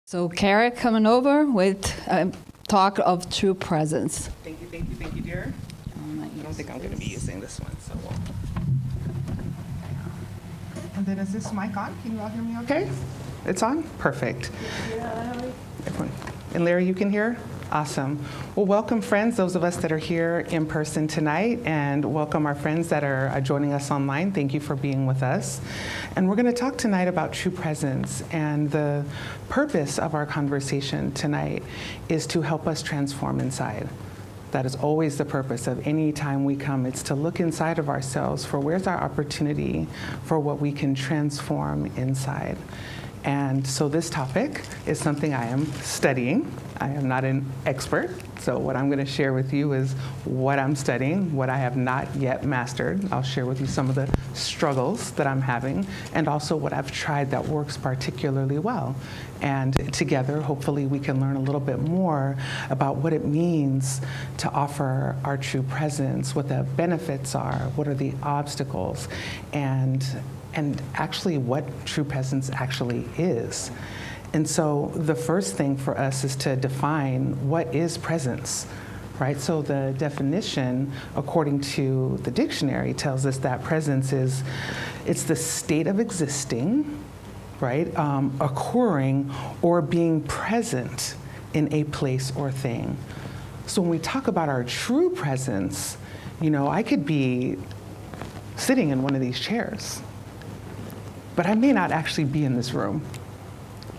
So Cara coming over with a talk of true presence. Thank you, dear. I don't think I'm going to be using this one, so we'll. And then is this mic on? Can you all hear me okay? It's on? Perfect. Yeah. Everyone. And Larry, you can hear? Awesome. Well, welcome, friends, those of us that are here in person tonight, and welcome our friends that are joining us online. Thank you for being with us. And we're going to talk tonight about true presence, and the purpose of our conversation tonight is to help us transform inside. That is always the purpose of any time we come. It's to look inside of ourselves for where's our opportunity for what we can transform inside. And so this topic is something I am studying. I am not an expert, so what I'm going to share with you is what I'm studying, what I have not yet mastered. I'll share with you some of the struggles that I'm having, and also what I've tried that works particularly well. And together, hopefully, we can learn a little bit more about what it means to offer our true presence, what the benefits are, what are the obstacles, and actually what true presence actually is. And so the first thing for us is to define what is presence, right? So the definition, according to the dictionary, tells us that presence it's the state of existing, right? Occurring or being present in a place or thing. So when we talk about our true presence, I could be sitting in one of these chairs, but I may not actually be in this room.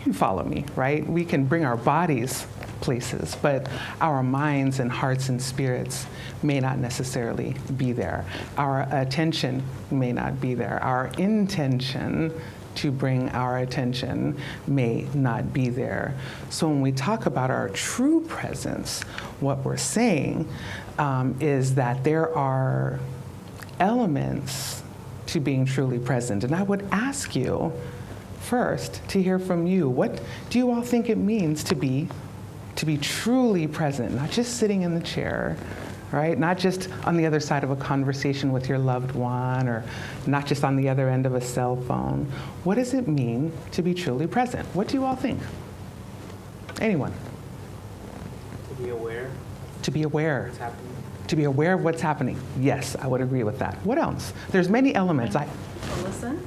You follow me, right? We can bring our bodies places, but our minds and hearts and spirits may not necessarily be there. Our attention may not be there. Our intention to bring our attention may not be there. So when we talk about our true presence, what we're saying is that there are elements to being truly present. And I would ask you first to hear from you. What do you all think it means to be truly present, not just sitting in the chair, right? Not just on the other side of a conversation with your loved one, or not just on the other end of a cell phone. What does it mean to be truly present? What do you all think? Anyone? To be aware. To be aware. What's happening. To be aware of what's happening. Yes, I would agree with that. What else? There's many elements. To listen,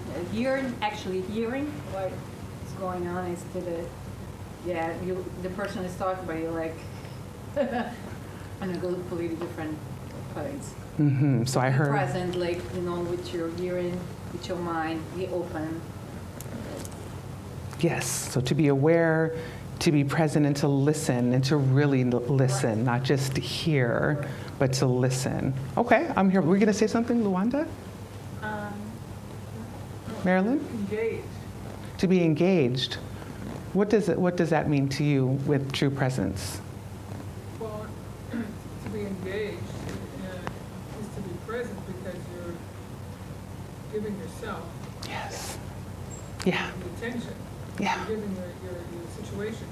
actually hearing what's going on instead of, the person is talking, but you're like, on a completely different place. Mm-hmm. So I heard. Present, with your hearing, with your mind, be open. Yes, so to be aware, to be present, and to listen, and to really listen, not just to hear, but to listen. Okay, I'm here. We're going to say something, Luanda? Marilyn? Engaged. To be engaged. What does that mean to you with true presence? Well, to be engaged is to be present because you're giving yourself. Yes. Yeah. The attention. Yeah. You're giving your situation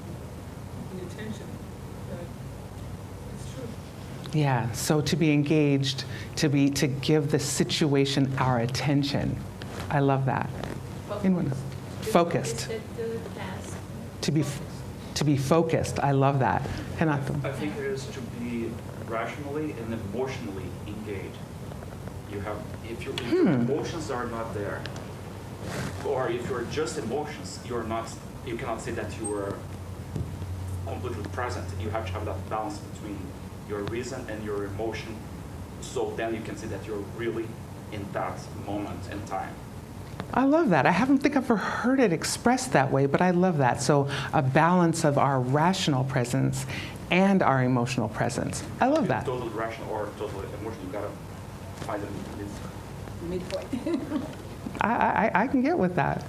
the attention that is true. Yeah, so to be engaged, to give the situation our attention. I love that. Focused. To be focused. I love that. I think it is to be rationally and emotionally engaged. If your emotions are not there, or if you're just emotions, you cannot say that you are completely present. You have to have that balance between your reason and your emotion, so then you can say that you're really in that moment in time. I love that. I haven't think I've ever heard it expressed that way, but I love that. So a balance of our rational presence and our emotional presence. I love that. Totally rational or totally emotional, you gotta find a Midpoint. I can get with that.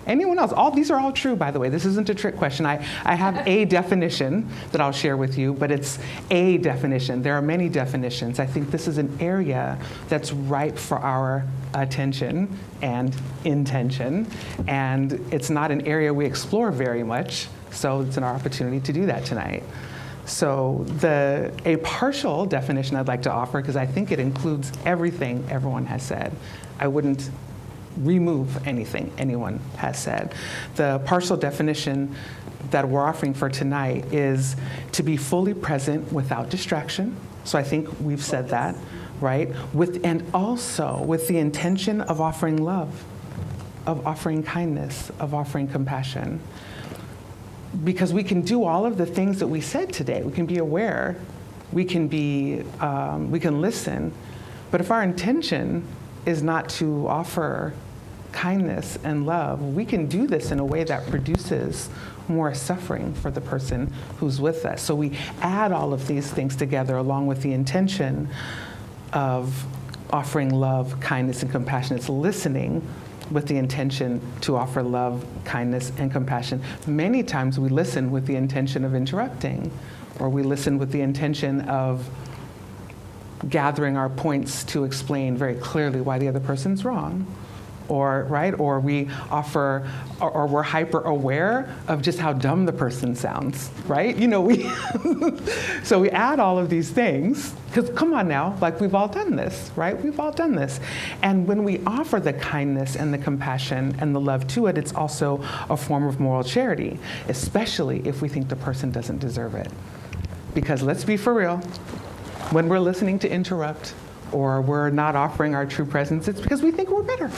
Anyone else? These are all true, by the way. This isn't a trick question. I have a definition that I'll share with you, but it's a definition. There are many definitions. I think this is an area that's ripe for our attention and intention, and it's not an area we explore very much, so it's an opportunity to do that tonight. So a partial definition I'd like to offer, because I think it includes everything everyone has said. I wouldn't remove anything anyone has said. The partial definition that we're offering for tonight is to be fully present without distraction. So I think we've said that, right? And also with the intention of offering love, of offering kindness, of offering compassion. Because we can do all of the things that we said today. We can be aware, we can listen, but if our intention is not to offer kindness and love, we can do this in a way that produces more suffering for the person who's with us. So we add all of these things together along with the intention of offering love, kindness, and compassion. It's listening with the intention to offer love, kindness, and compassion. Many times we listen with the intention of interrupting, or we listen with the intention of gathering our points to explain very clearly why the other person's wrong. Or, right? Or we offer, or we're hyper aware of just how dumb the person sounds, right? You know, so we add all of these things, because come on now, like we've all done this, right? We've all done this. And when we offer the kindness and the compassion and the love to it, it's also a form of moral charity, especially if we think the person doesn't deserve it. Because let's be for real, when we're listening to interrupt, or we're not offering our true presence, it's because we think we're better.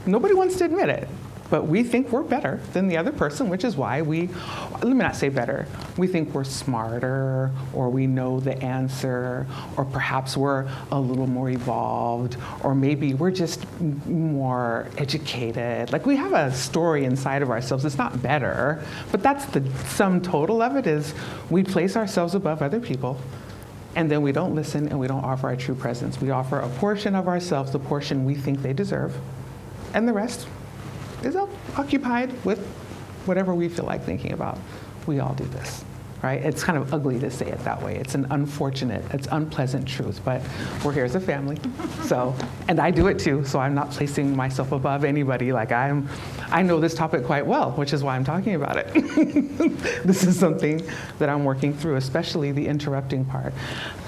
Nobody wants to admit it, but we think we're better than the other person, which is why let me not say better, we think we're smarter, or we know the answer, or perhaps we're a little more evolved, or maybe we're just more educated. Like we have a story inside of ourselves. It's not better, but that's the sum total of it, is we place ourselves above other people. And then we don't listen and we don't offer our true presence. We offer a portion of ourselves, the portion we think they deserve, and the rest is occupied with whatever we feel like thinking about. We all do this, right? It's kind of ugly to say it that way. It's an unpleasant truth, but we're here as a family. So, and I do it too, so I'm not placing myself above anybody. Like I know this topic quite well, which is why I'm talking about it. This is something that I'm working through, especially the interrupting part.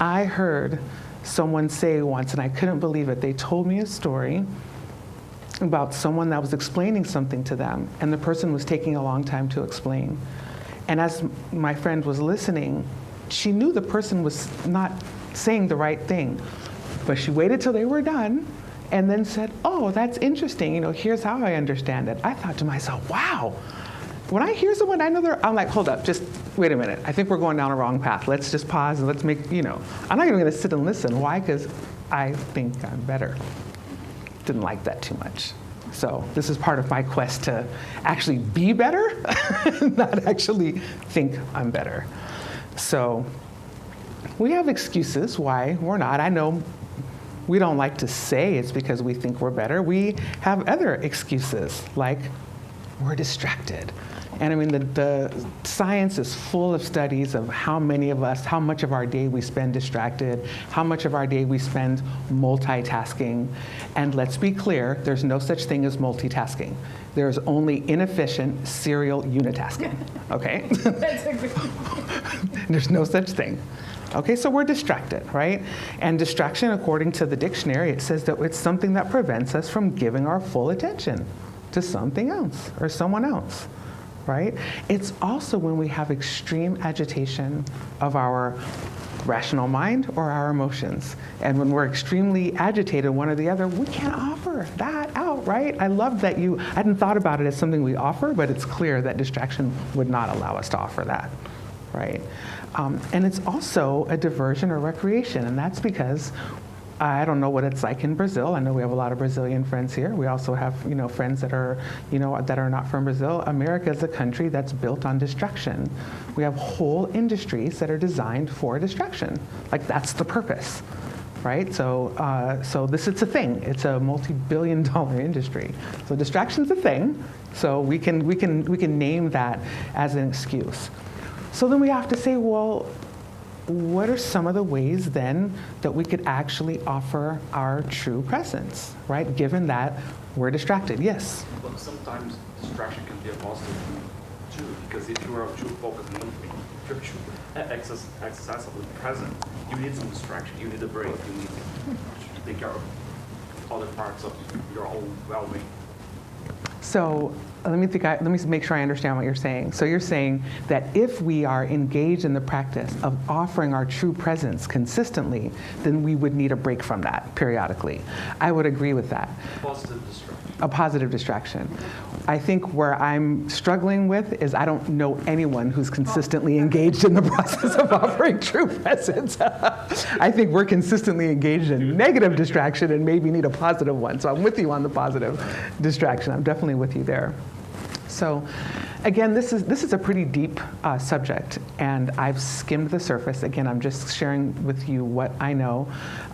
I heard someone say once, and I couldn't believe it, they told me a story about someone that was explaining something to them, and the person was taking a long time to explain. And as my friend was listening, she knew the person was not saying the right thing, but she waited till they were done and then said, oh, that's interesting, you know, here's how I understand it. I thought to myself, wow, when I hear someone I know I'm like, hold up, just wait a minute. I think we're going down a wrong path. Let's just pause and let's make, you know, I'm not even gonna sit and listen. Why? Because I think I'm better. Didn't like that too much. So this is part of my quest to actually be better, not actually think I'm better. So we have excuses why we're not. I know we don't like to say it's because we think we're better. We have other excuses, like we're distracted. And I mean, the science is full of studies of how many of us, how much of our day we spend distracted, how much of our day we spend multitasking. And let's be clear, there's no such thing as multitasking. There's only inefficient serial unitasking, okay? There's no such thing. Okay, so we're distracted, right? And distraction, according to the dictionary, it says that it's something that prevents us from giving our full attention to something else or someone else. Right? It's also when we have extreme agitation of our rational mind or our emotions. And when we're extremely agitated, one or the other, we can't offer that out, right? I love that I hadn't thought about it as something we offer, but it's clear that distraction would not allow us to offer that, right? And it's also a diversion or recreation, and that's because I don't know what it's like in Brazil. I know we have a lot of Brazilian friends here. We also have, friends that are, that are not from Brazil. America is a country that's built on distraction. We have whole industries that are designed for distraction. Like that's the purpose, right? So it's a thing. It's a multi-billion-dollar industry. So distraction's a thing. So we can name that as an excuse. So then we have to say, well, what are some of the ways then that we could actually offer our true presence, right? Given that we're distracted. Yes? But sometimes distraction can be a positive too, because if you are too focused on one thing, if you're too excessively present, you need some distraction, you need a break, you need to take care of other parts of your own well-being. So let me make sure I understand what you're saying. So you're saying that if we are engaged in the practice of offering our true presence consistently, then we would need a break from that periodically. I would agree with that. Positive distraction. A positive distraction. I think where I'm struggling with is I don't know anyone who's consistently engaged in the process of offering true presence. I think we're consistently engaged in negative distraction and maybe need a positive one. So I'm with you on the positive distraction. I'm definitely with you there. So again, this is a pretty deep subject, and I've skimmed the surface. Again, I'm just sharing with you what I know.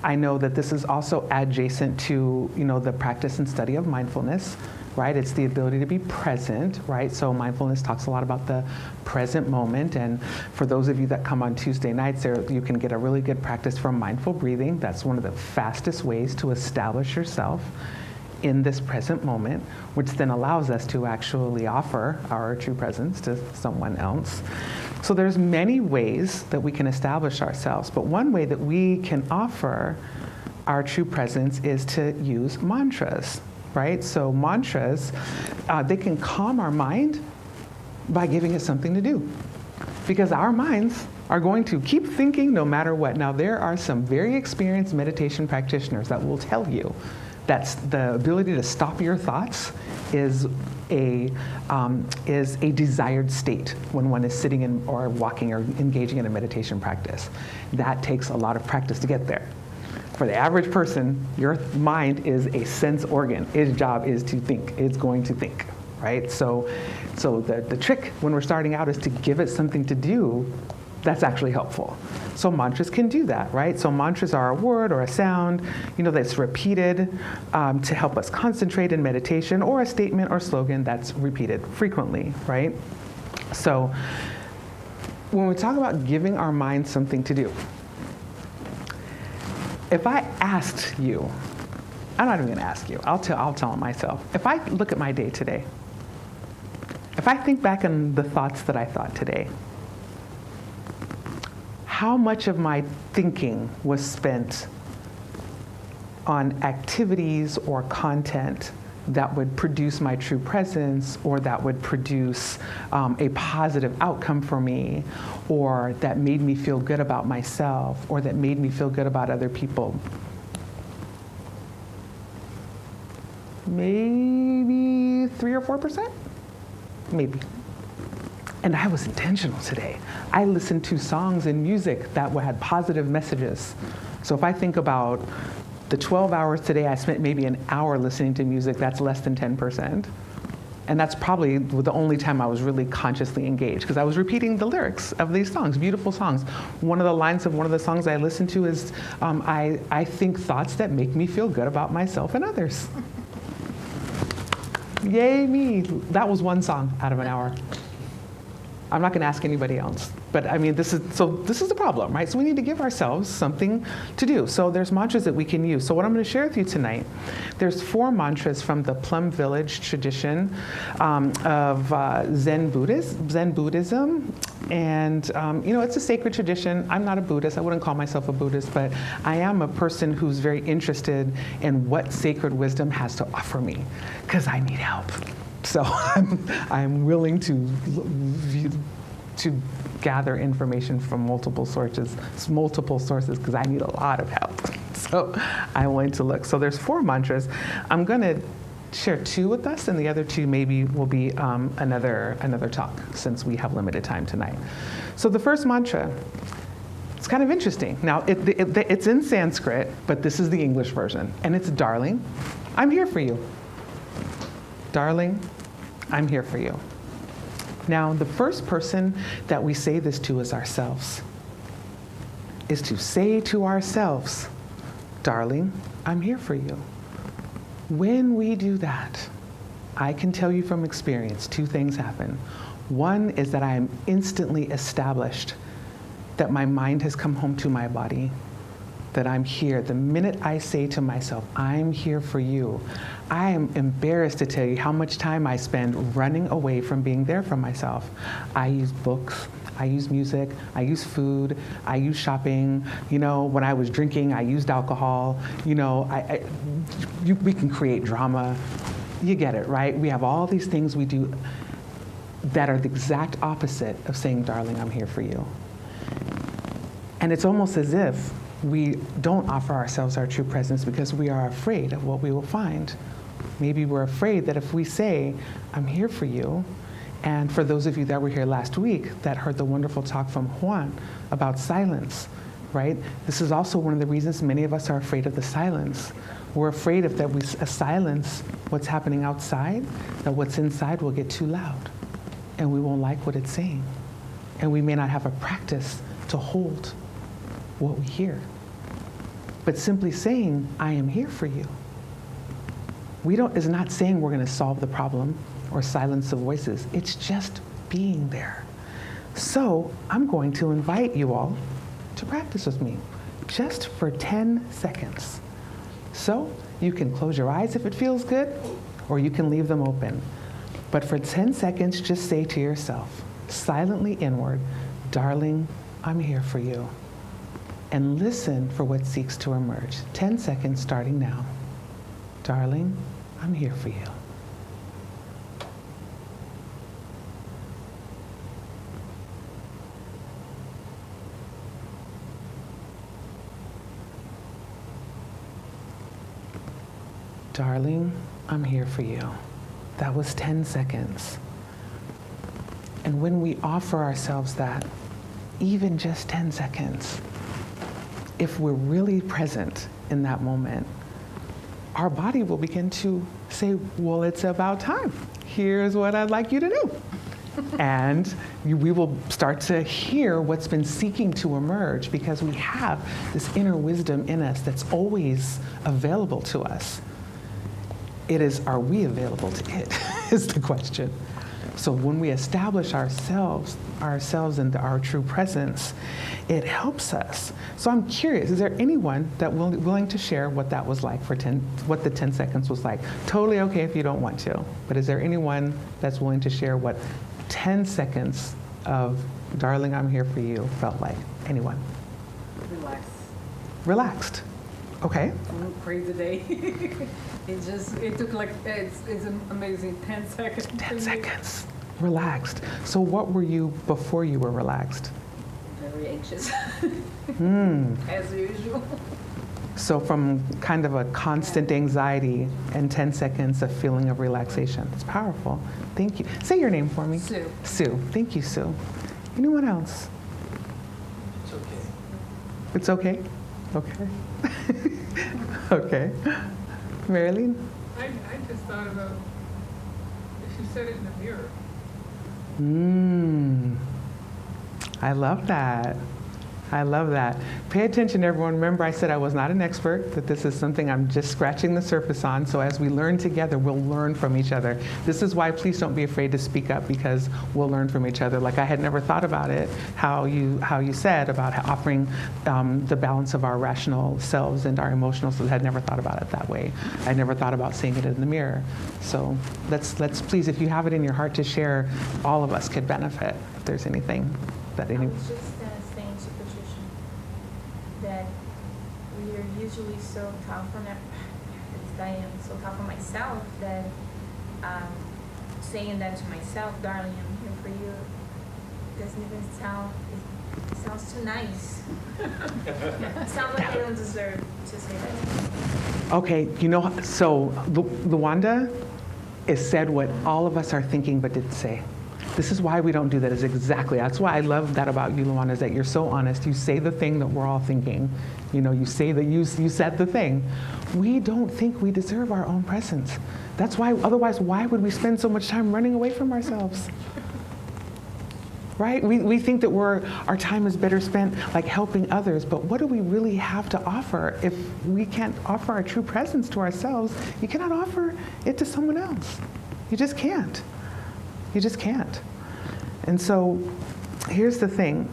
I know that this is also adjacent to, the practice and study of mindfulness, right? It's the ability to be present, right? So mindfulness talks a lot about the present moment, and for those of you that come on Tuesday nights, you can get a really good practice from mindful breathing. That's one of the fastest ways to establish yourself in this present moment, which then allows us to actually offer our true presence to someone else. So there's many ways that we can establish ourselves, but one way that we can offer our true presence is to use mantras, right? So mantras, they can calm our mind by giving us something to do, because our minds are going to keep thinking no matter what. Now, there are some very experienced meditation practitioners that will tell you that's the ability to stop your thoughts is a desired state when one is sitting in or walking or engaging in a meditation practice. That takes a lot of practice to get there. For the average person, your mind is a sense organ. Its job is to think. It's going to think, right? So the trick when we're starting out is to give it something to do that's actually helpful. So mantras can do that, right? So mantras are a word or a sound, that's repeated to help us concentrate in meditation, or a statement or slogan that's repeated frequently, right? So when we talk about giving our mind something to do, if I asked you, I'm not even gonna ask you, I'll tell myself, if I look at my day today, if I think back on the thoughts that I thought today, how much of my thinking was spent on activities or content that would produce my true presence, or that would produce a positive outcome for me, or that made me feel good about myself, or that made me feel good about other people? Maybe 3 or 4%? Maybe. And I was intentional today. I listened to songs and music that had positive messages. So if I think about the 12 hours today, I spent maybe an hour listening to music. That's less than 10%. And that's probably the only time I was really consciously engaged, because I was repeating the lyrics of these songs, beautiful songs. One of the lines of one of the songs I listened to is, I think thoughts that make me feel good about myself and others. Yay me. That was one song out of an hour. I'm not going to ask anybody else. But I mean, this is the problem, right? So we need to give ourselves something to do. So there's mantras that we can use. So what I'm going to share with you tonight, there's 4 mantras from the Plum Village tradition of Zen Buddhism. And, it's a sacred tradition. I'm not a Buddhist. I wouldn't call myself a Buddhist, but I am a person who's very interested in what sacred wisdom has to offer me, because I need help. So I'm willing to gather information from multiple sources, because I need a lot of help. So I'm willing to look. So there's 4 mantras. I'm going to share 2 with us, and the other 2 maybe will be another talk, since we have limited time tonight. So the first mantra, it's kind of interesting. Now, it's in Sanskrit, but this is the English version, and it's "Darling, I'm here for you." Darling, I'm here for you. Now, the first person that we say this to is ourselves. Is to say to ourselves, "Darling, I'm here for you." When we do that, I can tell you from experience, 2 things happen. One is that I am instantly established that my mind has come home to my body, that I'm here. The minute I say to myself, "I'm here for you," I am embarrassed to tell you how much time I spend running away from being there for myself. I use books, I use music, I use food, I use shopping. When I was drinking, I used alcohol. We can create drama. You get it, right? We have all these things we do that are the exact opposite of saying, darling, I'm here for you. And it's almost as if we don't offer ourselves our true presence because we are afraid of what we will find. Maybe we're afraid that if we say, I'm here for you, and for those of you that were here last week that heard the wonderful talk from Juan about silence, right? This is also one of the reasons many of us are afraid of the silence. We're afraid if that we silence what's happening outside, that what's inside will get too loud, and we won't like what it's saying. And we may not have a practice to hold what we hear. But simply saying, I am here for you, is not saying we're going to solve the problem or silence the voices. It's just being there. So I'm going to invite you all to practice with me just for 10 seconds. So you can close your eyes if it feels good, or you can leave them open. But for 10 seconds, just say to yourself, silently inward, darling, I'm here for you. And listen for what seeks to emerge. 10 seconds starting now. Darling, I'm here for you. Darling, I'm here for you. That was 10 seconds. And when we offer ourselves that, even just 10 seconds, if we're really present in that moment, our body will begin to say, well, it's about time. Here's what I'd like you to do. And we will start to hear what's been seeking to emerge because we have this inner wisdom in us that's always available to us. It is, are we available to it, is the question. So when we establish ourselves and our true presence, it helps us. So I'm curious, is there anyone that willing to share what that was like what the 10 seconds was like? Totally okay if you don't want to, but is there anyone that's willing to share what 10 seconds of darling, I'm here for you felt like? Anyone? Relaxed. Okay. Crazy day. It took like, it's an amazing 10 seconds. 10 seconds. Relaxed. So what were you before you were relaxed? Very anxious. As usual. So from kind of a constant anxiety and 10 seconds of feeling of relaxation. It's powerful. Thank you. Say your name for me. Sue. Sue. Thank you, Sue. Anyone else? It's okay. It's okay? Okay. Okay. Marilyn? I just thought about if you said it in the mirror. I love that. I love that. Pay attention, everyone. Remember, I said I was not an expert, that this is something I'm just scratching the surface on. So as we learn together, we'll learn from each other. This is why please don't be afraid to speak up, because we'll learn from each other. Like I had never thought about it, how you said about offering the balance of our rational selves and our emotional selves. I had never thought about it that way. I never thought about seeing it in the mirror. So let's please, if you have it in your heart to share, all of us could benefit if there's anything that I was just saying to Patricia that we are usually so tough on at least I am so tough on myself that saying that to myself, darling, I'm here for you, doesn't even sound, it sounds too nice. It sounds like I don't deserve to say that. Okay, so Luanda is said what all of us are thinking but didn't say. This is why we don't do that. That's why I love that about you, Luana, is that you're so honest. You say the thing that we're all thinking. You say that you said the thing. We don't think we deserve our own presence. That's why, otherwise, why would we spend so much time running away from ourselves? Right? We think that our time is better spent like helping others, but what do we really have to offer if we can't offer our true presence to ourselves? You cannot offer it to someone else. You just can't. You just can't. And so here's the thing,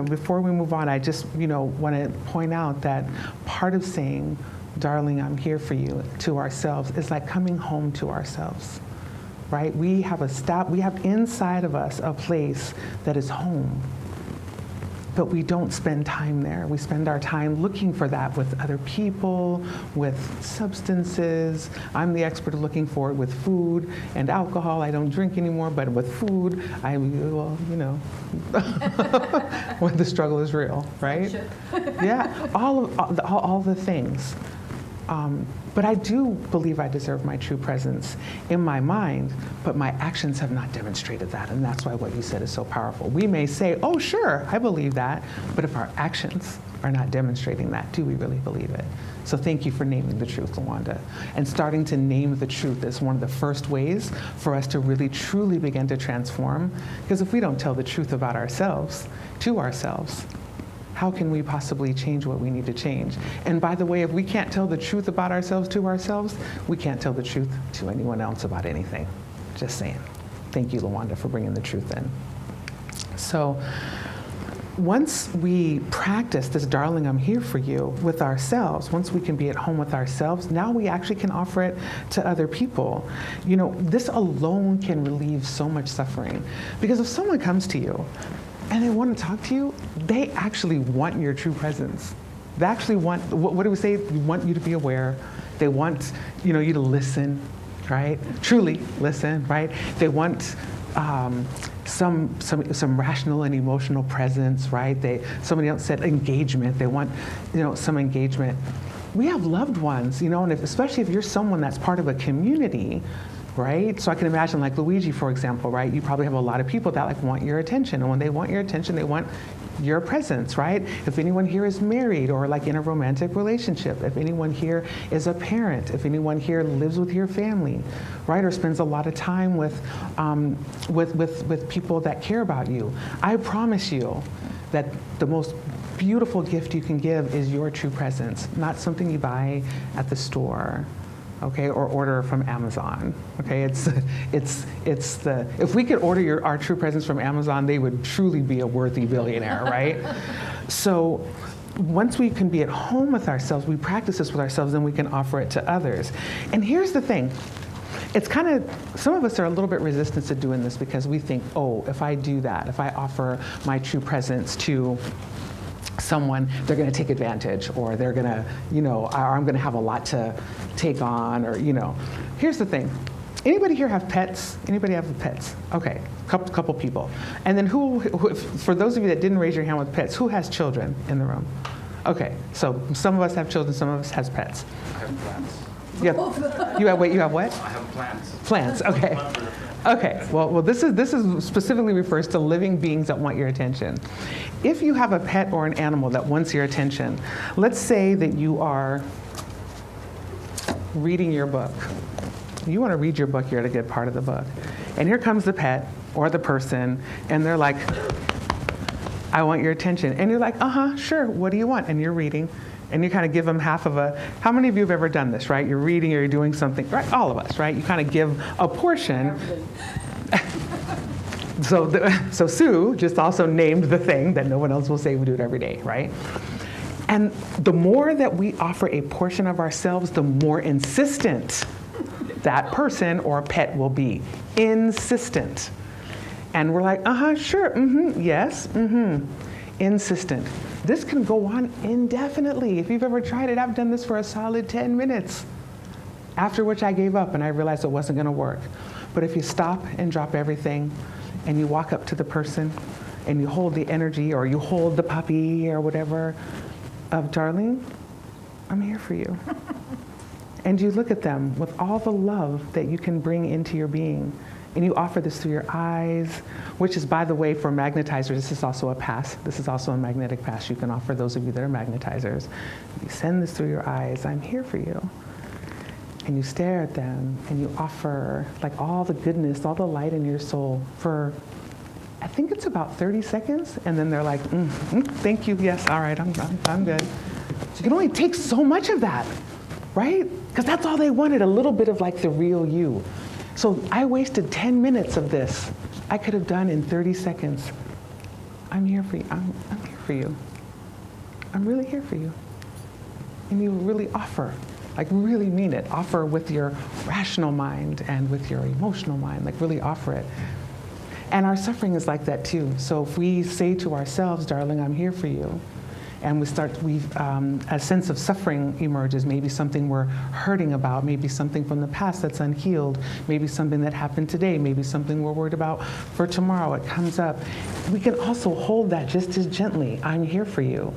before we move on, I just, want to point out that part of saying, darling, I'm here for you, to ourselves is like coming home to ourselves, right? We have inside of us a place that is home. but we don't spend time there. We spend our time looking for that with other people, with substances. I'm the expert of looking for it with food and alcohol. I don't drink anymore, but with food, well, you know, when the struggle is real, right? Yeah, all the things. But I do believe I deserve my true presence in my mind, but my actions have not demonstrated that, and that's why what you said is so powerful. We may say, oh, sure, I believe that, but if our actions are not demonstrating that, do we really believe it? So thank you for naming the truth, Lawanda. And starting to name the truth is one of the first ways for us to really, truly begin to transform, because if we don't tell the truth about ourselves, to ourselves, how can we possibly change what we need to change? And by the way, if we can't tell the truth about ourselves to ourselves, we can't tell the truth to anyone else about anything. Just saying. Thank you, Lawanda, for bringing the truth in. So once we practice this darling, I'm here for you with ourselves, once we can be at home with ourselves, now we actually can offer it to other people. You know, this alone can relieve so much suffering. Because if someone comes to you and they want to talk to you, they actually want your true presence. They actually want, what do we say? They want you to be aware. They want, you know, you to listen, right? Truly listen, right? They want some rational and emotional presence, right? Somebody else said engagement. They want, you know, some engagement. We have loved ones, you know, and especially if you're someone that's part of a community, right? So I can imagine like Luigi, for example, right? You probably have a lot of people that like want your attention. And when they want your attention, they want your presence, right? If anyone here is married or like in a romantic relationship, if anyone here is a parent, if anyone here lives with your family, right? Or spends a lot of time with people that care about you, I promise you that the most beautiful gift you can give is your true presence, not something you buy at the store. Okay, or order from Amazon. Okay, it's the, if we could order our true presence from Amazon, they would truly be a worthy billionaire, right? So once we can be at home with ourselves, we practice this with ourselves, then we can offer it to others. And here's the thing. It's kind of, some of us are a little bit resistant to doing this because we think, oh, if I do that, if I offer my true presence to someone, they're going to take advantage, or they're going to, you know, or I'm going to have a lot to take on, or, you know. Here's the thing. Anybody here have pets? Anybody have pets? Okay, couple people. And then who, for those of you that didn't raise your hand with pets, who has children in the room? Okay, so some of us have children, some of us has pets. I have plants. You have, wait, you have what? I have plants. Plants, okay. Okay, well, this is specifically refers to living beings that want your attention. If you have a pet or an animal that wants your attention, let's say that you are reading your book. You want to read your book, you're at a good part of the book. And here comes the pet or the person, and they're like, I want your attention. And you're like, sure, what do you want? And you're reading. And you kind of give them half of a, how many of you have ever done this, right? You're reading or you're doing something, right? All of us, right? You kind of give a portion. So Sue just also named the thing that no one else will say. We do it every day, right? And the more that we offer a portion of ourselves, the more insistent that person or pet will be. Insistent. And we're like, sure, yes, insistent. This can go on indefinitely. If you've ever tried it, I've done this for a solid 10 minutes, after which I gave up and I realized it wasn't going to work. But if you stop and drop everything and you walk up to the person and you hold the energy, or you hold the puppy or whatever, of darling, I'm here for you. And you look at them with all the love that you can bring into your being. And you offer this through your eyes, which is, by the way, for magnetizers, this is also a pass. This is also a magnetic pass you can offer those of you that are magnetizers. You send this through your eyes. I'm here for you. And you stare at them, and you offer like all the goodness, all the light in your soul for, I think it's about 30 seconds. And then they're like, thank you. Yes, all right, I'm good. So you can only take so much of that, right? Because that's all they wanted, a little bit of like the real you. So I wasted 10 minutes of this. I could have done in 30 seconds. I'm here for you. I'm here for you. I'm really here for you. And you really offer, like really mean it. Offer with your rational mind and with your emotional mind, like really offer it. And our suffering is like that too. So if we say to ourselves, darling, I'm here for you, and a sense of suffering emerges, maybe something we're hurting about, maybe something from the past that's unhealed, maybe something that happened today, maybe something we're worried about for tomorrow, it comes up. We can also hold that just as gently, I'm here for you.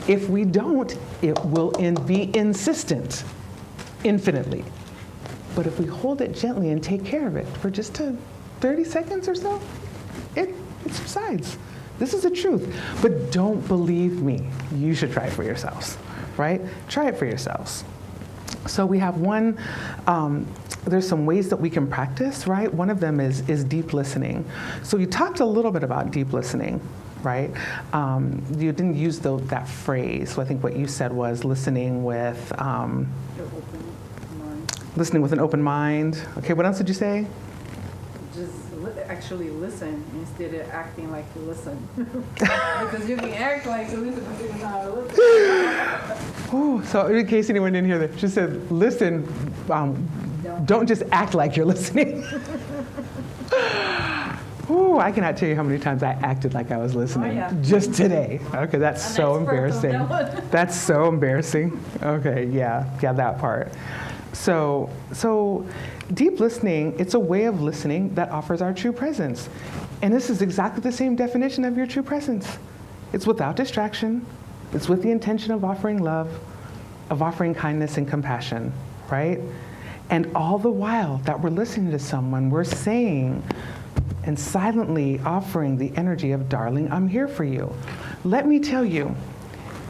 If we don't, it will be insistent, infinitely. But if we hold it gently and take care of it for just 30 seconds or so, it subsides. This is the truth. But don't believe me. You should try it for yourselves, right? Try it for yourselves. So we have there's some ways that we can practice, right? One of them is deep listening. So you talked a little bit about deep listening, right? You didn't use that phrase. So I think what you said was listening with an open mind. Okay, what else did you say? Just actually listen instead of acting like you listen. Because you can act like you listen, but you're not listening. Ooh, so in case anyone didn't hear that, she said, listen, don't just act like you're listening. Ooh, I cannot tell you how many times I acted like I was listening. Oh, yeah. Just today. Okay, that's so embarrassing. That's so embarrassing. Okay, yeah, that part. So deep listening, it's a way of listening that offers our true presence. And this is exactly the same definition of your true presence. It's without distraction. It's with the intention of offering love, of offering kindness and compassion, right? And all the while that we're listening to someone, we're saying and silently offering the energy of, darling, I'm here for you. Let me tell you,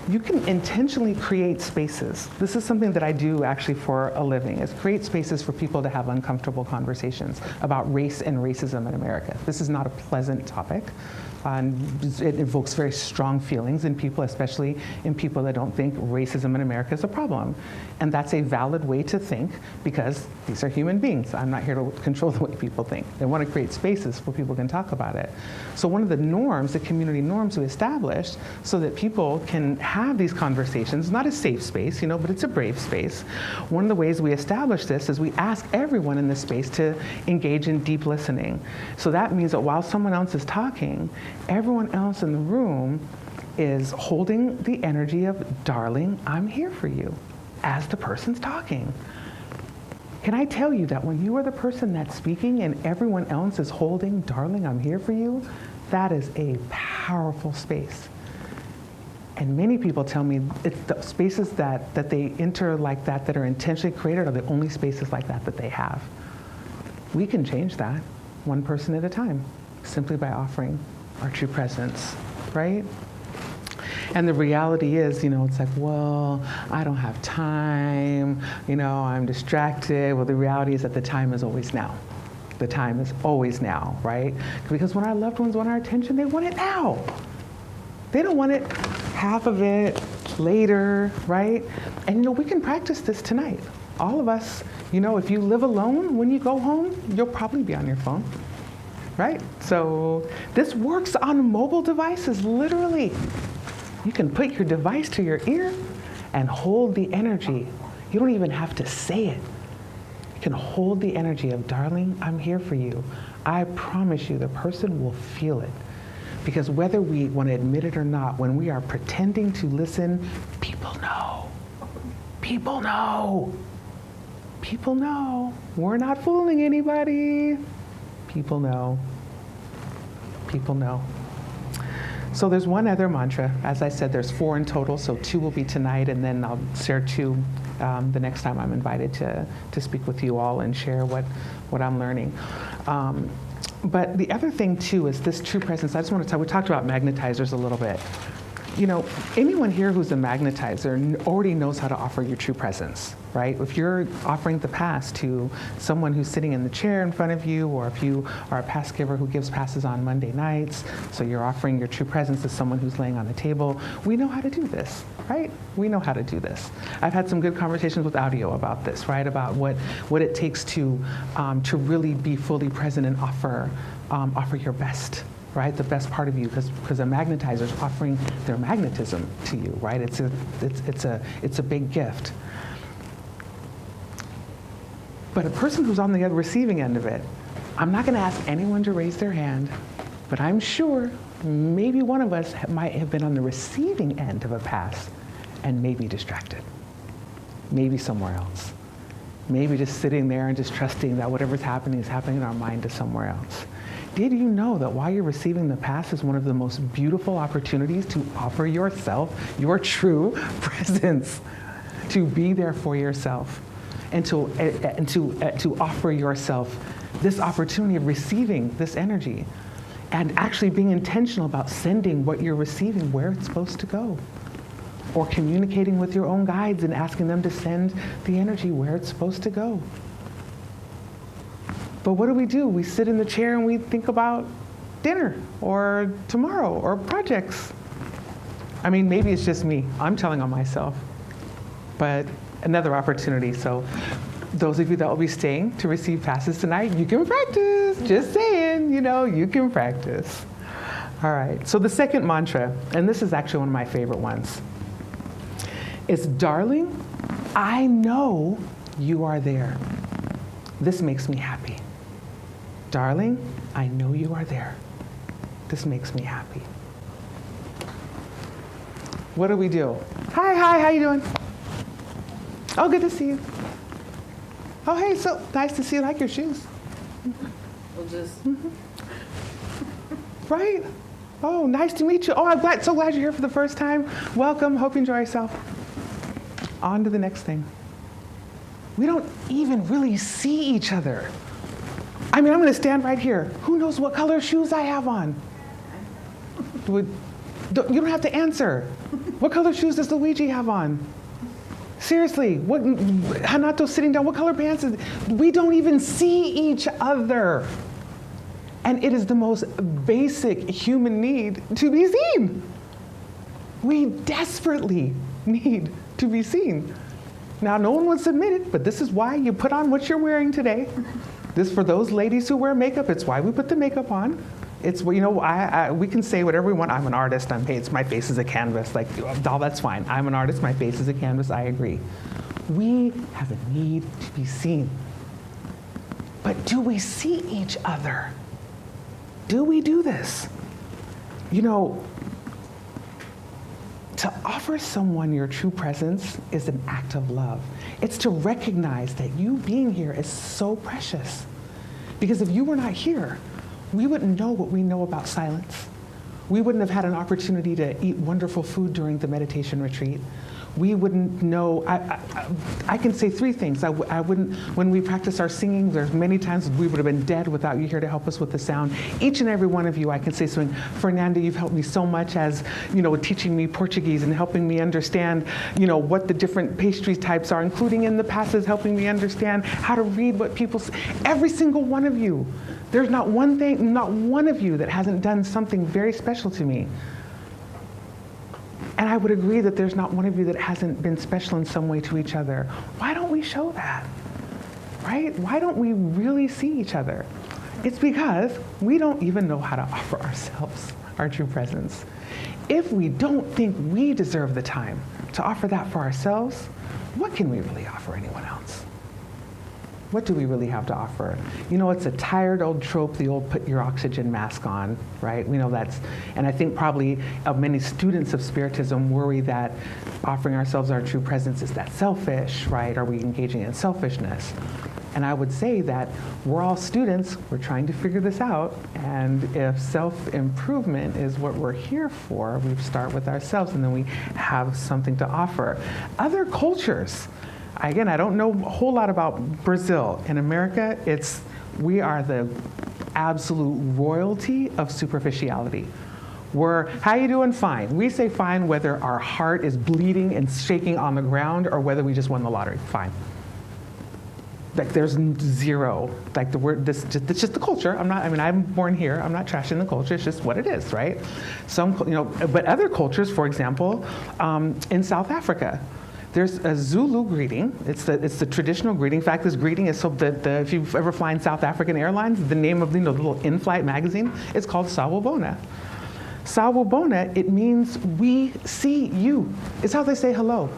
you can intentionally create spaces. This is something that I do actually for a living, is create spaces for people to have uncomfortable conversations about race and racism in America. This is not a pleasant topic. It evokes very strong feelings in people, especially in people that don't think racism in America is a problem. And that's a valid way to think, because these are human beings. I'm not here to control the way people think. They want to create spaces where people can talk about it. So one of the norms, the community norms we established so that people can have these conversations, not a safe space, but it's a brave space. One of the ways we establish this is we ask everyone in this space to engage in deep listening. So that means that while someone else is talking, everyone else in the room is holding the energy of, darling, I'm here for you, as the person's talking. Can I tell you that when you are the person that's speaking and everyone else is holding, darling, I'm here for you, that is a powerful space. And many people tell me it's the spaces that they enter like that are intentionally created, are the only spaces like that they have. We can change that one person at a time, simply by offering our true presence, right? And the reality is, it's like, well, I don't have time, I'm distracted. Well, the reality is that the time is always now. The time is always now, right? Because when our loved ones want our attention, they want it now. They don't want it, half of it, later, right? And we can practice this tonight. All of us, if you live alone, when you go home, you'll probably be on your phone. Right? So this works on mobile devices, literally. You can put your device to your ear and hold the energy. You don't even have to say it. You can hold the energy of, darling, I'm here for you. I promise you the person will feel it. Because whether we want to admit it or not, when we are pretending to listen, people know. People know. People know. We're not fooling anybody. People know. People know. So there's one other mantra. As I said, there's 4 in total, so 2 will be tonight, and then I'll share 2 the next time I'm invited to speak with you all and share what I'm learning. But the other thing, too, is this true presence. I just want to we talked about magnetizers a little bit. Anyone here who's a magnetizer already knows how to offer your true presence, right? If you're offering the pass to someone who's sitting in the chair in front of you, or if you are a pass giver who gives passes on Monday nights, so you're offering your true presence to someone who's laying on the table, we know how to do this, right? We know how to do this. I've had some good conversations with Audio about this, right? About what it takes to really be fully present and offer your best. Right, the best part of you, because a magnetizer is offering their magnetism to you, right? It's a big gift. But a person who's on the receiving end of it, I'm not going to ask anyone to raise their hand, but I'm sure maybe one of us might have been on the receiving end of a pass and maybe distracted. Maybe somewhere else. Maybe just sitting there and just trusting that whatever's happening is happening in our mind to somewhere else. Did you know that while you're receiving the pass is one of the most beautiful opportunities to offer yourself your true presence, to be there for yourself, and to offer yourself this opportunity of receiving this energy, and actually being intentional about sending what you're receiving where it's supposed to go, or communicating with your own guides and asking them to send the energy where it's supposed to go. But what do? We sit in the chair and we think about dinner or tomorrow or projects. I mean, maybe it's just me. I'm telling on myself. But another opportunity. So those of you that will be staying to receive passes tonight, you can practice. Just saying, you can practice. All right. So the second mantra, and this is actually one of my favorite ones, is, darling, I know you are there. This makes me happy. Darling, I know you are there. This makes me happy. What do we do? Hi, how you doing? Oh, good to see you. Oh, hey, so nice to see you. Like your shoes. We'll just... Right? Oh, nice to meet you. Oh, I'm so glad you're here for the first time. Welcome, hope you enjoy yourself. On to the next thing. We don't even really see each other. I mean, I'm going to stand right here. Who knows what color shoes I have on? You don't have to answer. What color shoes does Luigi have on? Seriously, Hanato's sitting down. What color pants is? We don't even see each other. And it is the most basic human need to be seen. We desperately need to be seen. Now, no one wants to admit it, but this is why you put on what you're wearing today. This, for those ladies who wear makeup, it's why we put the makeup on. It's, we can say whatever we want. I'm an artist. My face is a canvas. Like, all that's fine. I'm an artist. My face is a canvas. I agree. We have a need to be seen. But do we see each other? Do we do this? To offer someone your true presence is an act of love. It's to recognize that you being here is so precious. Because if you were not here, we wouldn't know what we know about silence. We wouldn't have had an opportunity to eat wonderful food during the meditation retreat. We wouldn't know, I can say three things. I wouldn't, when we practice our singing, there's many times we would have been dead without you here to help us with the sound. Each and every one of you, I can say something. Fernanda, you've helped me so much as, teaching me Portuguese and helping me understand, what the different pastry types are, including in the passes, helping me understand how to read what people say. Every single one of you. There's not one of you that hasn't done something very special to me. And I would agree that there's not one of you that hasn't been special in some way to each other. Why don't we show that? Right? Why don't we really see each other? It's because we don't even know how to offer ourselves our true presence. If we don't think we deserve the time to offer that for ourselves, what can we really offer anyone else? What do we really have to offer? It's a tired old trope, the old put your oxygen mask on, right? We know that's, and I think probably many students of Spiritism worry that offering ourselves our true presence, is that selfish, right? Are we engaging in selfishness? And I would say that we're all students, we're trying to figure this out, and if self-improvement is what we're here for, we start with ourselves and then we have something to offer. Other cultures, again, I don't know a whole lot about Brazil. In America, we are the absolute royalty of superficiality. How you doing? Fine. We say fine whether our heart is bleeding and shaking on the ground or whether we just won the lottery. Fine. Like, there's zero, like, the word, it's just the culture. I'm born here. I'm not trashing the culture. It's just what it is, right? But other cultures, for example, in South Africa, there's a Zulu greeting. It's the traditional greeting. In fact, this greeting is if you've ever flown South African Airlines, the name of the little in-flight magazine is called Sawubona. Sawubona, it means we see you. It's how they say hello.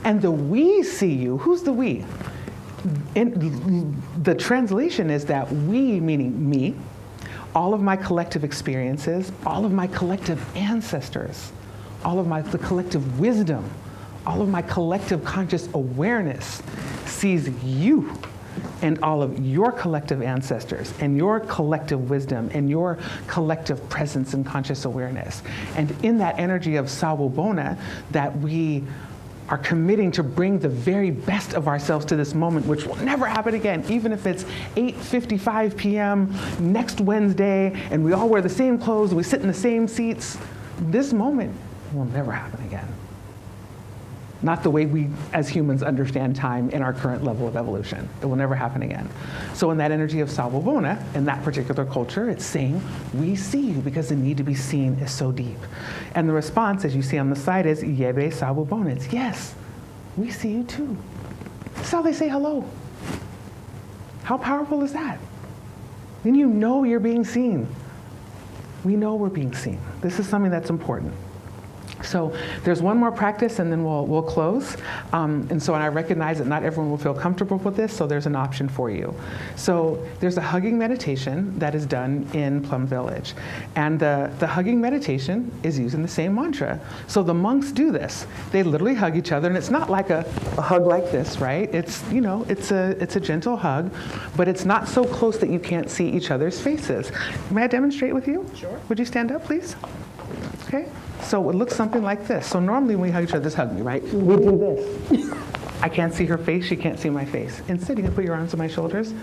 And the we see you, who's the we? the translation is that we, meaning me, all of my collective experiences, all of my collective ancestors, all of the collective wisdom, all of my collective conscious awareness sees you and all of your collective ancestors and your collective wisdom and your collective presence and conscious awareness. And in that energy of Sawubona, that we are committing to bring the very best of ourselves to this moment, which will never happen again, even if it's 8:55 p.m. next Wednesday, and we all wear the same clothes, and we sit in the same seats. This moment will never happen again. Not the way we, as humans, understand time in our current level of evolution. It will never happen again. So in that energy of Sawubona, in that particular culture, it's saying, we see you, because the need to be seen is so deep. And the response, as you see on the side, is Yebe Sawubona. It's yes, we see you too. That's how they say hello. How powerful is that? Then you know you're being seen. We know we're being seen. This is something that's important. So there's one more practice, and then we'll close. And I recognize that not everyone will feel comfortable with this, so there's an option for you. So there's a hugging meditation that is done in Plum Village. And the hugging meditation is using the same mantra. So the monks do this. They literally hug each other, and it's not like a hug like this, right? It's, it's a gentle hug, but it's not so close that you can't see each other's faces. May I demonstrate with you? Sure. Would you stand up, please? Okay. So it looks something like this. So normally when we hug each other, just hug me, right? We do this. I can't see her face, she can't see my face. Instead, you can put your arms on my shoulders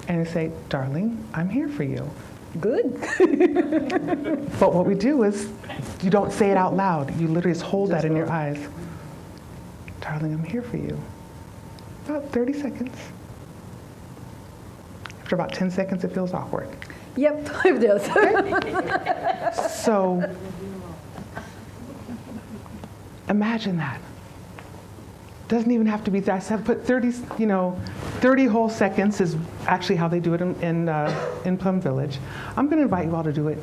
and you say, darling, I'm here for you. Good. But what we do is, you don't say it out loud. You literally just hold that in your eyes. Darling, I'm here for you. About 30 seconds. After about 10 seconds, it feels awkward. Yep, it does. So, imagine that. Doesn't even have to be that. I put 30 whole seconds is actually how they do it in Plum Village. I'm going to invite you all to do it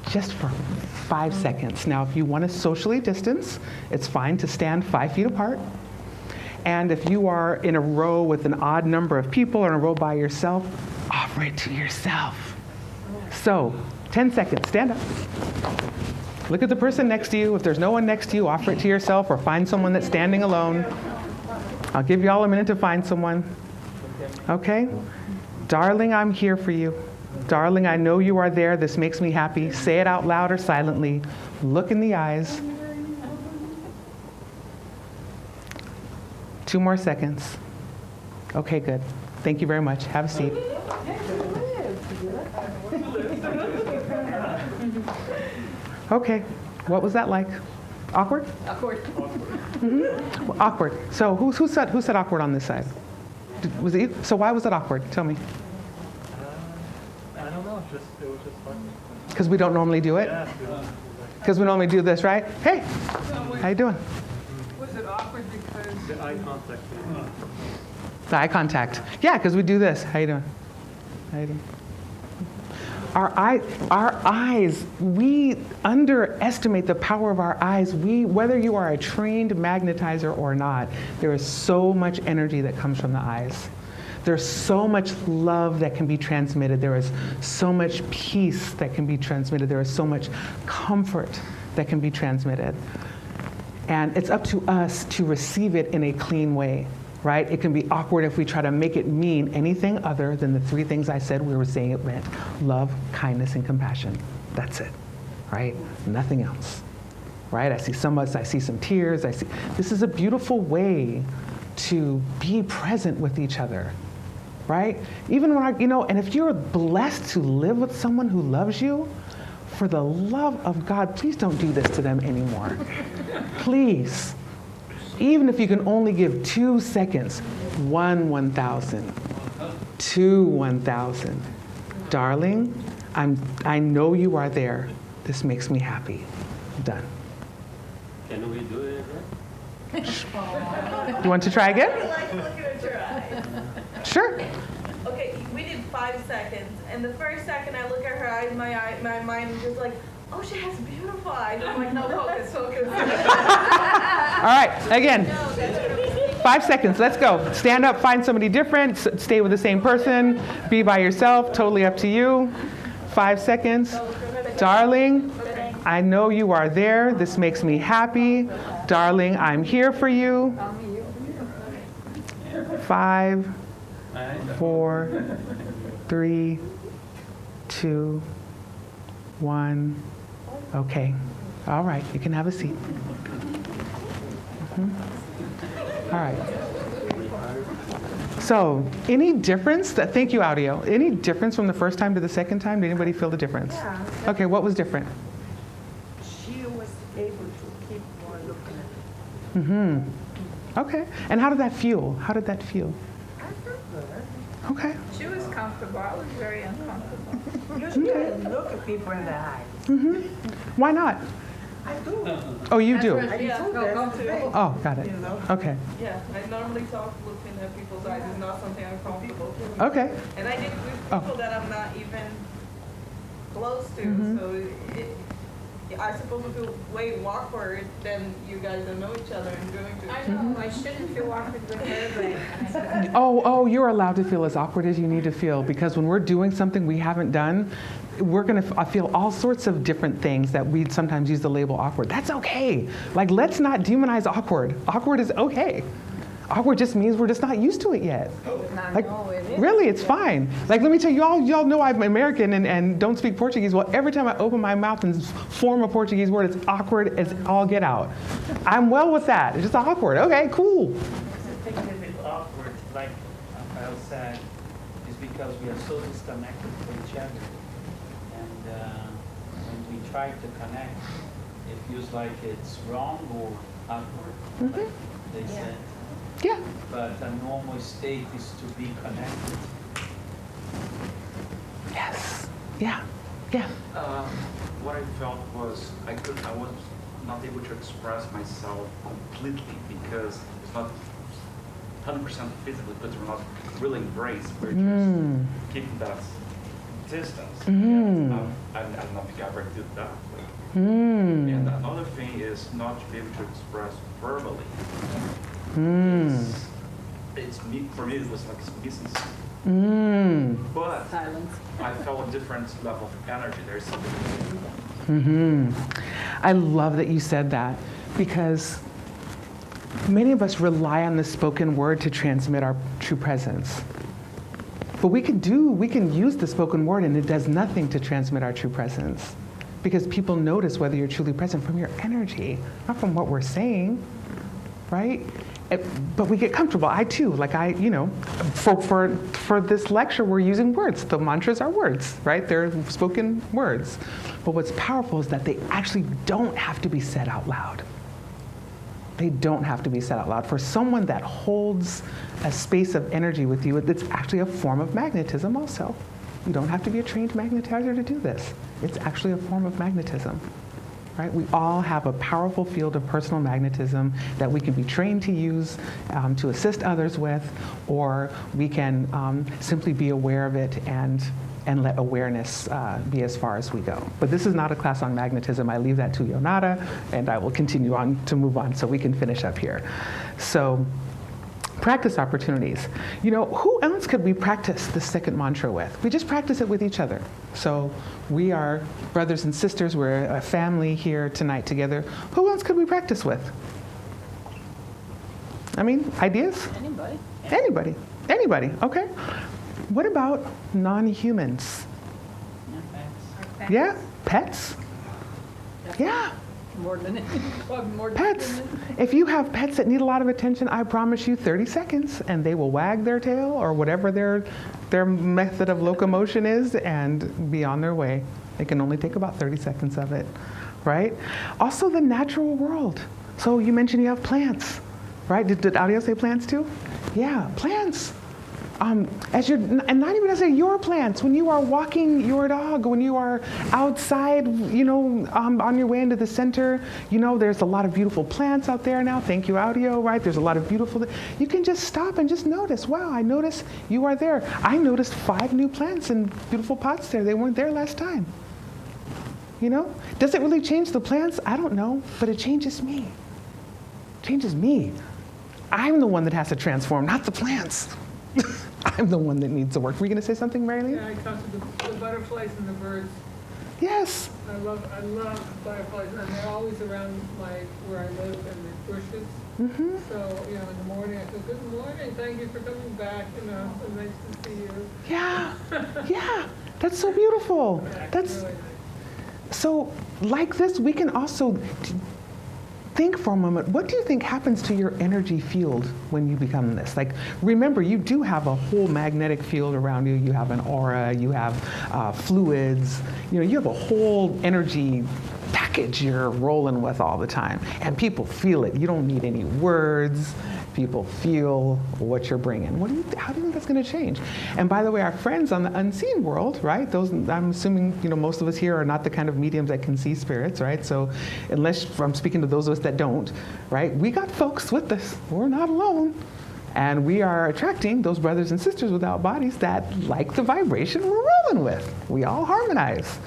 just for 5 seconds. Now, if you want to socially distance, it's fine to stand 5 feet apart. And if you are in a row with an odd number of people or in a row by yourself, offer it to yourself. So, 10 seconds, stand up. Look at the person next to you. If there's no one next to you, offer it to yourself or find someone that's standing alone. I'll give you all a minute to find someone. Okay? Darling, I'm here for you. Darling, I know you are there. This makes me happy. Say it out loud or silently. Look in the eyes. 2 more seconds. Okay, good. Thank you very much. Have a seat. Okay, what was that like? Awkward? Awkward. Mm-hmm. Well, awkward. So who said awkward on this side? Was it you? So why was it awkward? Tell me. I don't know. It was just fun. Because we don't normally do it? Yeah. Because we normally do this, right? Hey, how you doing? Was it awkward because The eye contact. The eye contact. Yeah, because we do this. How you doing? How you doing? Our eyes, we underestimate the power of our eyes. Whether you are a trained magnetizer or not, there is so much energy that comes from the eyes. There's so much love that can be transmitted. There is so much peace that can be transmitted. There is so much comfort that can be transmitted. And it's up to us to receive it in a clean way. Right? It can be awkward if we try to make it mean anything other than the 3 things I said we were saying it meant. Love, kindness, and compassion. That's it. Right? Nothing else. Right? I see some tears. This is a beautiful way to be present with each other. Right? Even when and if you're blessed to live with someone who loves you, for the love of God, please don't do this to them anymore. Please. Even if you can only give 2 seconds, 1,000, 2 1,000. Darling, I know you are there. This makes me happy. Done. Can we do it again? You want to try again? I like looking at your eyes. Sure. Okay, we did 5 seconds, and the first second I look at her eyes, my mind is just like, oh, she has beautiful eyes. I'm like, no, focus. All right, again. No, that's what I'm thinking. 5 seconds, let's go. Stand up, find somebody different, stay with the same person, be by yourself, totally up to you. 5 seconds. Darling, I know you are there. This makes me happy. Darling, I'm here for you. 5, 4, 3, 2, 1. Okay. All right, you can have a seat. All right. So, any difference? Thank you, audio. Any difference from the first time to the second time? Did anybody feel the difference? Yeah. Okay, what was different? She was able to keep more looking at it. Mm-hmm. Okay. And how did that feel? How did that feel? I felt good. Okay. She was comfortable. I was very uncomfortable. Usually I look at people in the eye. Mm-hmm. Why not? I do. Oh, you do? I do. Yeah, That's go the to. thing. Oh, got it. You know? Okay. Yeah, I normally talk looking at people's eyes is not something I'm comfortable with. Okay. And I did with Oh. people that I'm not even close to, Mhm. so I suppose it feel way awkward than you guys don't know each other and going to. I know, I shouldn't feel awkward with her, but Oh, you're allowed to feel as awkward as you need to feel, because when we're doing something we haven't done, we're going to feel all sorts of different things that we sometimes use the label awkward. That's okay. Like, let's not demonize awkward. Awkward is okay. Awkward just means we're just not used to it yet. Like, really, it's fine. Like, let me tell you, y'all know I'm American and don't speak Portuguese. Well, every time I open my mouth and form a Portuguese word, it's awkward as all get out. I'm well with that. It's just awkward. Okay, cool. I think a little bit awkward, like Rafael said, is because we are so disconnected from each other. And when we try to connect, it feels like it's wrong or awkward, like they said. Yeah. But a normal state is to be connected. Yes. Yeah. Yeah. What I felt was I was not able to express myself completely because it's not 100% physically, but we're not really embraced. We're just keeping that distance. Mm. I don't know if you ever did that. Mm. And another thing is not to be able to express verbally. Mm. It's me, for me, it was like missing something. Mm. But Silence. I felt a different level of energy. There's something. Mm-hmm. I love that you said that, because many of us rely on the spoken word to transmit our true presence. But we can use the spoken word and it does nothing to transmit our true presence, because people notice whether you're truly present from your energy, not from what we're saying, right? But we get comfortable. I too, like for this lecture, we're using words. The mantras are words, right? They're spoken words. But what's powerful is that they actually don't have to be said out loud. They don't have to be said out loud. For someone that holds a space of energy with you, it's actually a form of magnetism also. You don't have to be a trained magnetizer to do this. It's actually a form of magnetism. Right? We all have a powerful field of personal magnetism that we can be trained to use to assist others with, or we can simply be aware of it and let awareness be as far as we go. But this is not a class on magnetism. I leave that to Yonata, and I will continue on to move on so we can finish up here. So, practice opportunities. You know, who else could we practice the second mantra with? We just practice it with each other. So we are brothers and sisters. We're a family here tonight together. Who else could we practice with? I mean, ideas? Anybody. Anybody. Anybody. Okay. What about non-humans? Yeah? Pets? Yeah. More than more Pets. than If you have pets that need a lot of attention, I promise you 30 seconds and they will wag their tail or whatever their method of locomotion is and be on their way. It can only take about 30 seconds of it, right? Also the natural world. So you mentioned you have plants, right? Did Audio say plants too? Yeah, plants. And not even necessarily your plants. When you are walking your dog, when you are outside, on your way into the center, there's a lot of beautiful plants out there now. Thank you, Audio, right? There's a lot of beautiful. You can just stop and just notice. Wow, I noticed you are there. I noticed 5 new plants in beautiful pots there. They weren't there last time. Does it really change the plants? I don't know, but it changes me. It changes me. I'm the one that has to transform, not the plants. I'm the one that needs to work. Were you going to say something, Marilyn? Yeah, I talked to the butterflies and the birds. Yes. I love butterflies, and they're always around where I live in the bushes. Mm-hmm. So, in the morning I go, good morning, thank you for coming back, it's nice to see you. Yeah, yeah, that's so beautiful. That's really nice. so, like this, we can also think for a moment, what do you think happens to your energy field when you become this? Like, remember, you do have a whole magnetic field around you. You have an aura, you have fluids, you have a whole energy package you're rolling with all the time. And people feel it. You don't need any words. People feel what you're bringing. How do you think that's going to change? And by the way, our friends on the unseen world, right? Those, I'm assuming, most of us here are not the kind of mediums that can see spirits, right? So unless I'm speaking to those of us that don't, right? We got folks with us. We're not alone. And we are attracting those brothers and sisters without bodies that like the vibration we're rolling with. We all harmonize.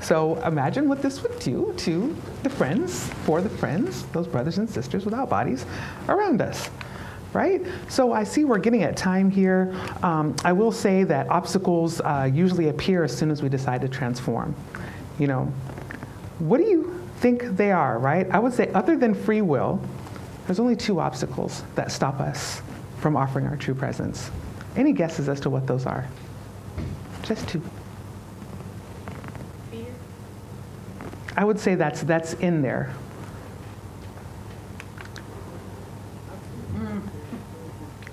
So imagine what this would do to the friends, for the friends, those brothers and sisters without bodies around us, right? So I see we're getting at time here. I will say that obstacles usually appear as soon as we decide to transform. What do you think they are, right? I would say other than free will, there's only 2 obstacles that stop us from offering our true presence. Any guesses as to what those are? Just 2. I would say that's in there.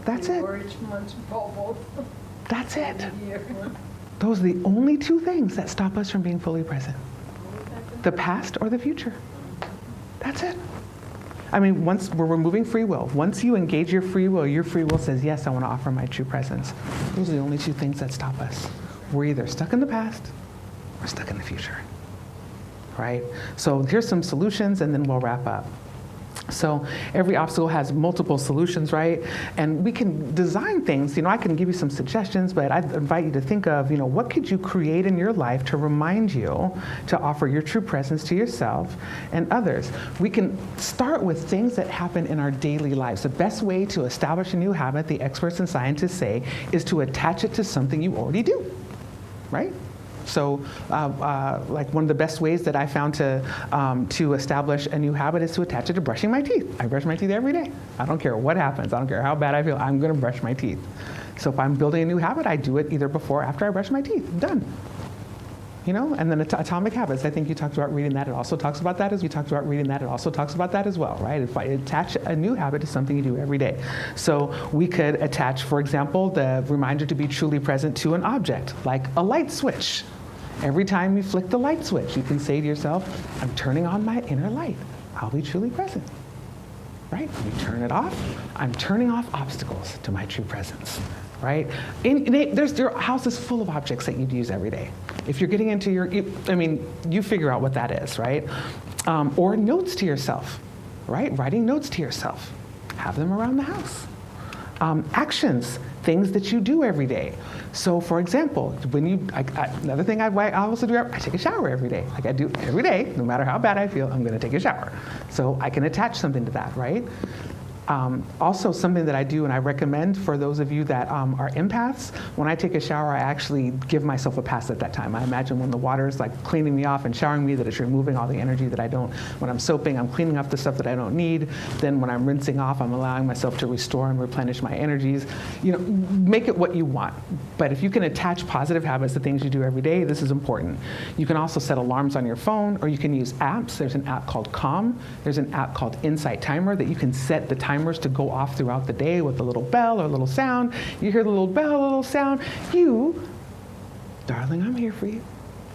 That's it. That's it. Those are the only 2 things that stop us from being fully present. The past or the future. That's it. I mean, once we're removing free will, once you engage your free will says, yes, I want to offer my true presence. Those are the only 2 things that stop us. We're either stuck in the past or stuck in the future. Right? So here's some solutions, and then we'll wrap up. So every obstacle has multiple solutions, right? And we can design things. I can give you some suggestions, but I'd invite you to think of, what could you create in your life to remind you to offer your true presence to yourself and others? We can start with things that happen in our daily lives. The best way to establish a new habit, the experts and scientists say, is to attach it to something you already do, right? So like one of the best ways that I found to establish a new habit is to attach it to brushing my teeth. I brush my teeth every day. I don't care what happens. I don't care how bad I feel. I'm going to brush my teeth. So if I'm building a new habit, I do it either before or after I brush my teeth. Done. And then Atomic Habits, I think you talked about reading that. It also talks about that as we talked about reading that. It also talks about that as well, right? If I attach a new habit to something you do every day. So we could attach, for example, the reminder to be truly present to an object, like a light switch. Every time you flick the light switch, you can say to yourself, I'm turning on my inner light. I'll be truly present. Right? When you turn it off, I'm turning off obstacles to my true presence. Right? Your house is full of objects that you'd use every day. If you're getting into you figure out what that is, right? Or notes to yourself, right? Writing notes to yourself. Have them around the house. Actions, things that you do every day. So, for example, another thing I also do, I take a shower every day. Like I do every day, no matter how bad I feel, I'm going to take a shower. So I can attach something to that, right? Also, something that I do and I recommend for those of you that are empaths, when I take a shower, I actually give myself a pass at that time. I imagine when the water is like cleaning me off and showering me, that it's removing all the energy that I don't. When I'm soaping, I'm cleaning up the stuff that I don't need. Then when I'm rinsing off, I'm allowing myself to restore and replenish my energies. Make it what you want. But if you can attach positive habits to things you do every day, this is important. You can also set alarms on your phone, or you can use apps. There's an app called Calm. There's an app called Insight Timer that you can set the timers to go off throughout the day with a little bell or a little sound. You hear the little bell, a little sound. Darling, I'm here for you.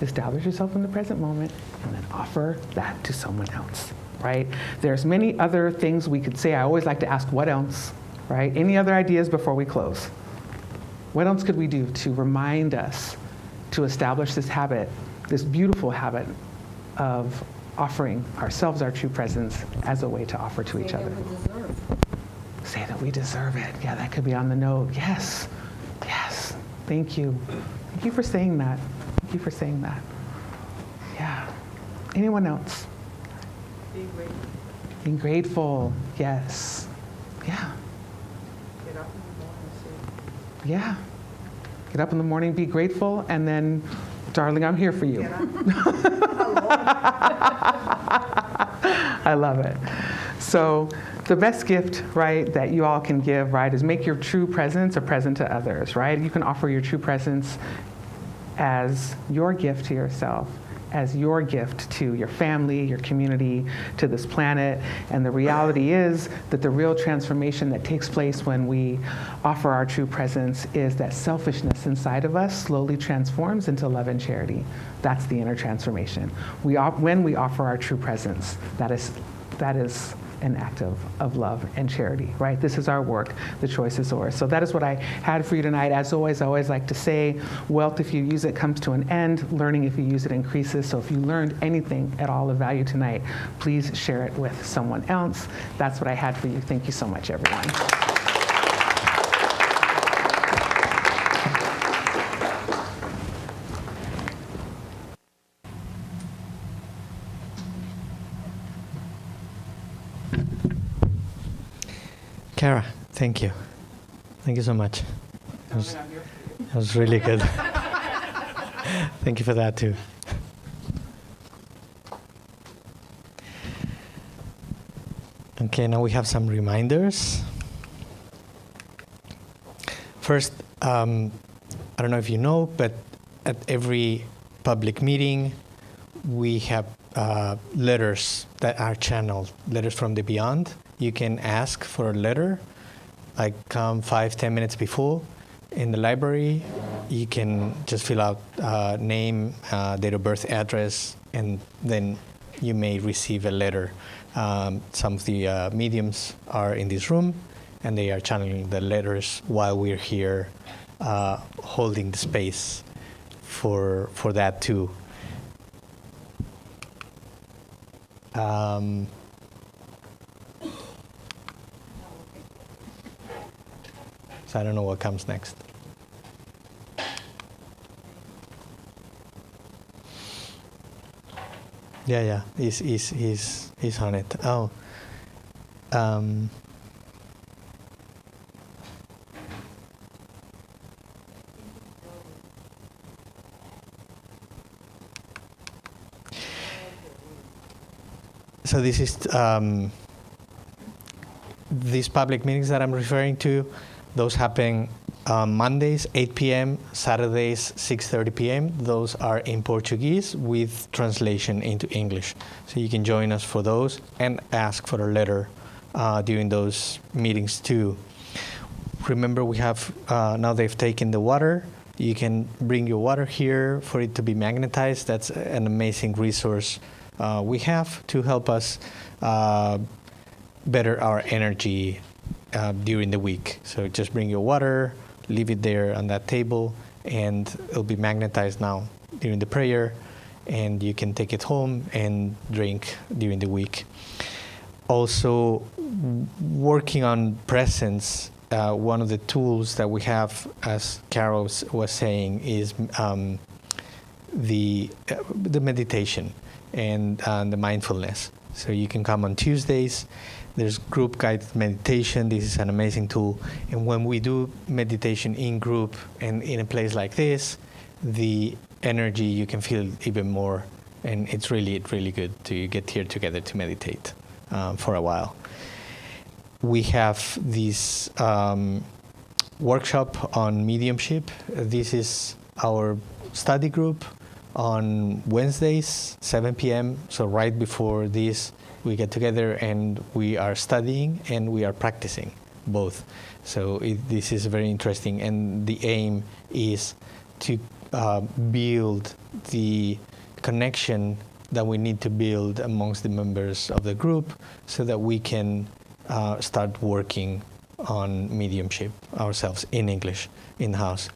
Establish yourself in the present moment and then offer that to someone else, right? There's many other things we could say. I always like to ask, what else, right? Any other ideas before we close? What else could we do to remind us to establish this habit, this beautiful habit of offering ourselves our true presence as a way to offer to each other? Say that we deserve it. Yeah, that could be on the note. Yes. Yes. Thank you. Thank you for saying that. Thank you for saying that. Yeah. Anyone else? Being grateful. Being grateful. Yes. Yeah. Yeah. Get up in the morning, be grateful, and then, darling, I'm here for you. I love it. So the best gift, right, that you all can give, right, is make your true presence a present to others, right? You can offer your true presence as your gift to yourself, as your gift to your family, your community, to this planet. And the reality is that the real transformation that takes place when we offer our true presence is that selfishness inside of us slowly transforms into love and charity. That's the inner transformation. When we offer our true presence, that is an act of love and charity, right? This is our work. The choice is yours. So that is what I had for you tonight. As always, I always like to say, wealth, if you use it, comes to an end. Learning, if you use it, increases. So if you learned anything at all of value tonight, please share it with someone else. That's what I had for you. Thank you so much, everyone. Cara, thank you. Thank you so much. That was really good. Thank you for that too. Okay, now we have some reminders. First, I don't know if you know, but at every public meeting, we have letters that are channeled, letters from the beyond. You can ask for a letter, like come 5-10 minutes before in the library. You can just fill out name, date of birth, address, and then you may receive a letter. Some of the mediums are in this room, and they are channeling the letters while we're here holding the space for that too. So I don't know what comes next. Yeah, he's on it. Oh, so this is these public meetings that I'm referring to. Those happen Mondays, 8 p.m., Saturdays, 6:30 p.m. Those are in Portuguese with translation into English. So you can join us for those and ask for a letter during those meetings too. Remember, we have, now they've taken the water. You can bring your water here for it to be magnetized. That's an amazing resource we have to help us better our energy during the week. So just bring your water, leave it there on that table, and it'll be magnetized now during the prayer, and you can take it home and drink during the week. Also, working on presence, one of the tools that we have, as Carol was saying, is the meditation and the mindfulness. So you can come on Tuesdays. There's group guided meditation. This is an amazing tool. And when we do meditation in group and in a place like this, the energy, you can feel even more. And it's really, really good to get here together to meditate for a while. We have this workshop on mediumship. This is our study group on Wednesdays, 7 p.m. So right before this, we get together and we are studying and we are practicing both. So this is very interesting. And the aim is to build the connection that we need to build amongst the members of the group so that we can start working on mediumship ourselves in English, in-house.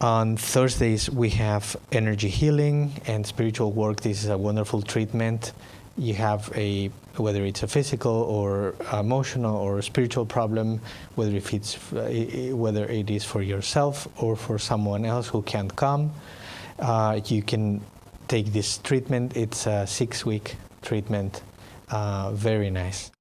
On Thursdays, we have energy healing and spiritual work. This is a wonderful treatment. You have whether it's a physical or emotional or a spiritual problem, whether it is for yourself or for someone else who can't come, you can take this treatment. It's a 6-week treatment. Very nice.